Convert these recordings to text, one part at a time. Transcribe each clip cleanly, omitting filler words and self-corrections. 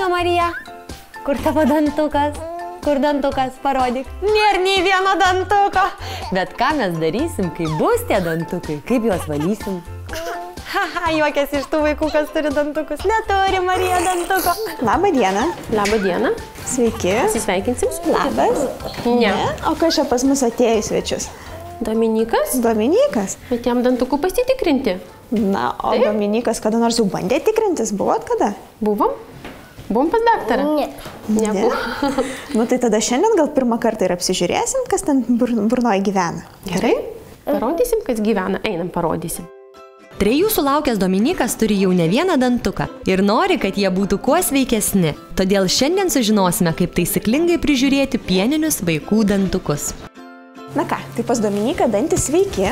Mašina, Marija. Kur tavo dantukas? Kur dantukas? Parodyk. Nėra nei vieno dantuko. Bet ką mes darysim, kai bus tie dantukai? Kaip juos valysim? Haha, juokiasi iš tų vaikų, kas turi dantukus. Neturi Marija dantuko. Labą dieną. Labą dieną. Sveiki. Pasisveikinsim su Labas. Ne. O kas čia pas mus atėjo į svečius? Dominikas. Dominikas. Bet jam dantukų pasitikrinti. Na, o taip? Dominikas kada nors jau bandė tikrintis? Buvot kada? Buvom? Buvom pas daktarą? Ne. Nebuvo. Nu tai tada šiandien gal pirmą kartą ir apsižiūrėsim, kas ten burnoje gyvena. Gerai. Parodysim, kas gyvena. Einam, parodysim. 3 sulaukęs Dominikas turi jau ne vieną dantuką ir nori, kad jie būtų kuo sveikesni. Todėl šiandien sužinosime, kaip taisyklingai prižiūrėti pieninius vaikų dantukus. Na ką, tai pas Dominiką dantys sveiki,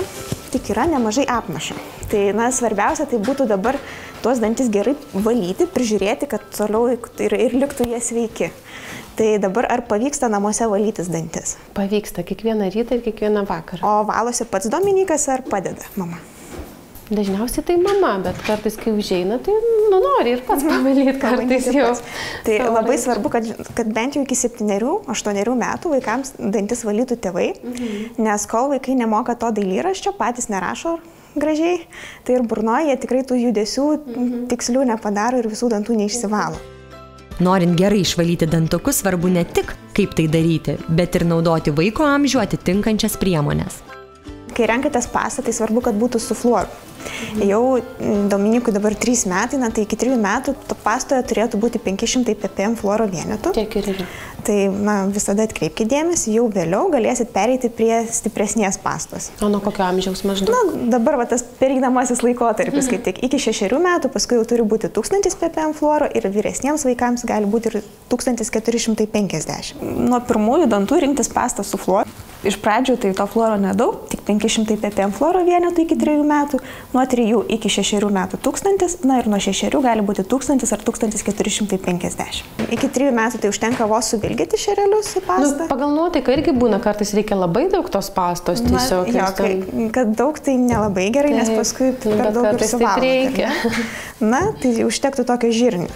tik yra nemažai apnašų. Tai, na, svarbiausia, tai būtų dabar tuos dantis gerai valyti, prižiūrėti, kad toliau ir liktų jie sveiki. Tai dabar ar pavyksta namuose valytis dantis? Pavyksta kiekvieną rytą ir kiekvieną vakarą. O valosi pats Dominikas ar padeda mama? Dažniausiai tai mama, bet kartais, kai užeina, tai nori ir pats pavalyti kartais jau. Tai labai svarbu, kad bent jau iki 7-8 metų vaikams dantis valytų tėvai, nes kol vaikai nemoka to dailyraščio, patys nerašo gražiai, tai ir burnoje jie tikrai tų judesių tikslių nepadaro ir visų dantų neišsivalo. Norint gerai išvalyti dantukus, svarbu ne tik, kaip tai daryti, bet ir naudoti vaiko amžių atitinkančias priemones. Kai renkatės pastą, tai svarbu, kad būtų su fluoru. Jau Dominikui dabar 3 metai, na tai iki 3 metų pastoje turėtų būti 500 ppm fluoro vienetų. Tiek ir yra. Tai, na, visada atkreipkite dėmesį, jau vėliau galėsit pereiti prie stipresnės pastos. O nuo kokio amžiaus maždaug? Na, dabar tas pereinamasis laikotarpis, kai tik iki 6 metų, paskui jau turi būti 1000 ppm fluoro ir vyresniems vaikams gali būti ir 1450. Nuo pirmųjų dantų rinktis pastą su fluoru. Iš pradžių tai to fluoro nedaug, tik 500 ppm fluoro vienetų iki 3 metų, nuo 3 iki 6 metų 1000, na ir nuo 6 gali būti 1000 ar 1450. Iki 3 metų tai užtenka vos suvilgyti šerelius į pastą. Pagal nuotaiką irgi būna, kartais reikia labai daug tos pastos tiesiog. Kad daug tai nelabai gerai, nes paskui per daug ir suvalgyti. Na, tai užtektų tokio žirnio.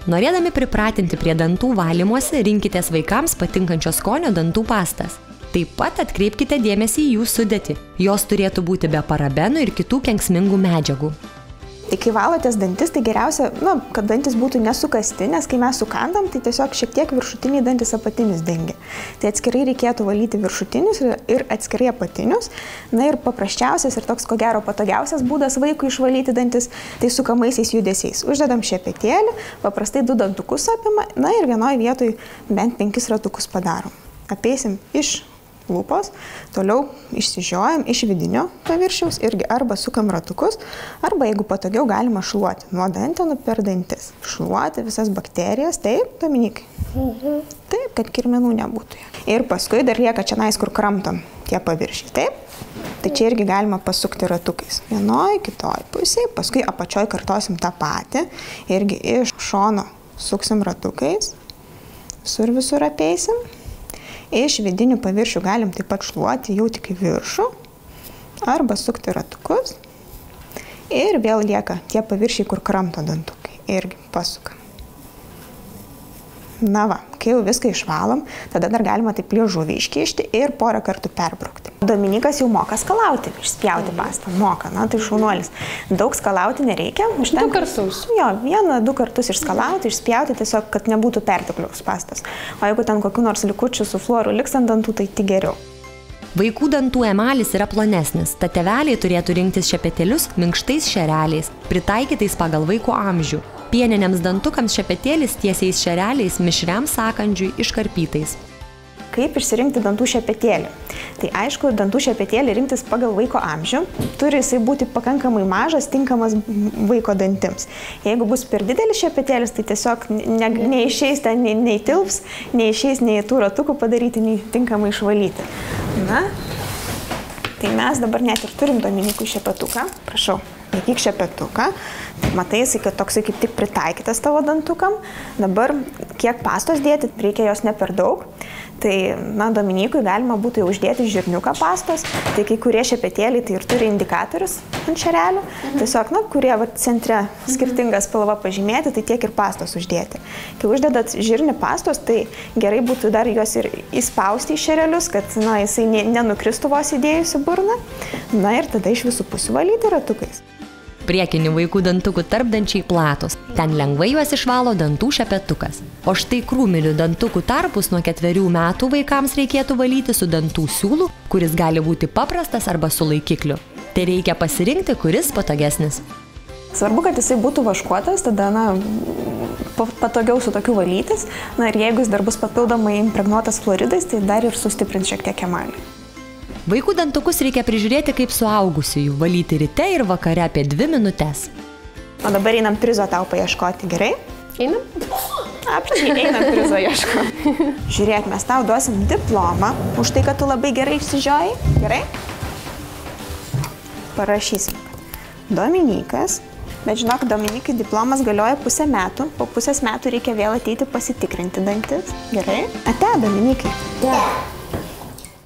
Norėdami pripratinti prie dantų valymosi, rinkitės vaikams patinkančio skonio dantų pastas. Taip pat atkreipkite dėmesį į jų sudėtį. Jos turėtų būti be parabenų ir kitų kenksmingų medžiagų. Tai kai valotės dantis, tai geriausia, kad dantis būtų nesukasti, nes kai mes sukandam, tai tiesiog šiek tiek viršutiniai dantis apatinius dengia. Tai atskirai reikėtų valyti viršutinius ir atskirai apatinius. Na ir paprasčiausias ir toks ko gero patogiausias būdas vaikui išvalyti dantis, tai sukamaisiais judesiais. Uždedam šepetėlį, paprastai 2 dantukus apima, na ir vienoje vietoje bent 5 ratukus padarom. Apeisim iš lūpos, toliau išsižiojam iš vidinio paviršiaus irgi arba sukam ratukus, arba jeigu patogiau galima šluoti nuo dantenų per dantis. Šluoti visas bakterijas, taip, Dominikai? Taip, kad kirminų nebūtų. Ir paskui dar lieka čia nais, kur kramtom tie paviršiai, taip? Tai čia irgi galima pasukti ratukais. Vienoj, kitoj pusėje, paskui apačioj kartosim tą patį, irgi iš šono suksim ratukais, visur apeisim. Iš vidinių paviršių galim taip pat šluoti jau tik į viršų arba sukti ratukus ir vėl lieka tie paviršiai, kur kramto dantukai. Irgi pasukam. Na va, kai jau viską išvalom, tada dar galima taip liežuvį iškišti ir porą kartų perbraukti. Dominikas jau moka skalauti, išspjauti pastą. Moka, na tai šaunuolis. Daug skalauti nereikia. 2 kartus? Jo, 1-2 kartus išskalauti, išspjauti tiesiog, kad nebūtų pertekliaus pastos. O jeigu ten kokių nors likučių su fluoru liks ant dantų, tai tik geriau. Vaikų dantų emalis yra plonesnis, tad tėveliai turėtų rinktis šepetėlius minkštais šereliais, pritaikytais pagal vaiko amžių. Pieniniams dantukams šepetėlis tiesiais šereliais mišriam sąkandžiui iškarpytais. Kaip išsirinkti dantų šepetėlį? Tai aišku, dantų šepetėlį rinktis pagal vaiko amžių. Turi jisai būti pakankamai mažas, tinkamas vaiko dantims. Jeigu bus per didelis šepetėlis, tai tiesiog neišeis ten, nei tilps, neišeis nei tų ratukų padaryti, nei tinkamai išvalyti. Na, tai mes dabar net ir turim Dominikui šepetuką. Prašau, laikyk šepetuką. Matai, jisai toksai kaip tik pritaikytas tavo dantukam. Dabar kiek pastos dėti, reikia jos ne per daug. Tai, na, Dominykui galima būtų jau uždėti žirniuką pastos, tai kai kurie šepetėliai tai ir turi indikatorius ant šerelių, tiesiog, na, kurie centre skirtingą spalvą pažymėti, tai tiek ir pastos uždėti. Kai uždedat žirnį pastos, tai gerai būtų dar juos ir įspausti į šerelius, kad, na, jisai nenukristų vos įdėjus į burną, na ir tada iš visų pusių valyti ratukais. Priekinių vaikų dantukų tarpdančiai platus. Ten lengvai juos išvalo dantų šepetukas. O štai krūminių dantukų tarpus nuo 4 metų vaikams reikėtų valyti su dantų siūlu, kuris gali būti paprastas arba su laikikliu. Tai reikia pasirinkti, kuris patogesnis. Svarbu, kad jisai būtų vaškuotas, tada, na, patogiau su tokiu valytis. Na ir jeigu jis dar bus papildomai impregnuotas fluoridais, tai dar ir sustiprins šiek tiek emalį. Vaikų dantukus reikia prižiūrėti kaip suaugusiųjų, valyti ryte ir vakare apie 2 minutes. O dabar einam prizo tau paieškoti, gerai? Einam? Einam prizo ieškoti. Žiūrėk, mes tau duosim diplomą už tai, kad tu labai gerai išsižiojai, gerai? Parašysim. Dominikas, bet žinok, Dominikai diplomas galioja 1,5 metų, po 1,5 metų reikia vėl ateiti pasitikrinti dantis, gerai? Ate, Dominikai.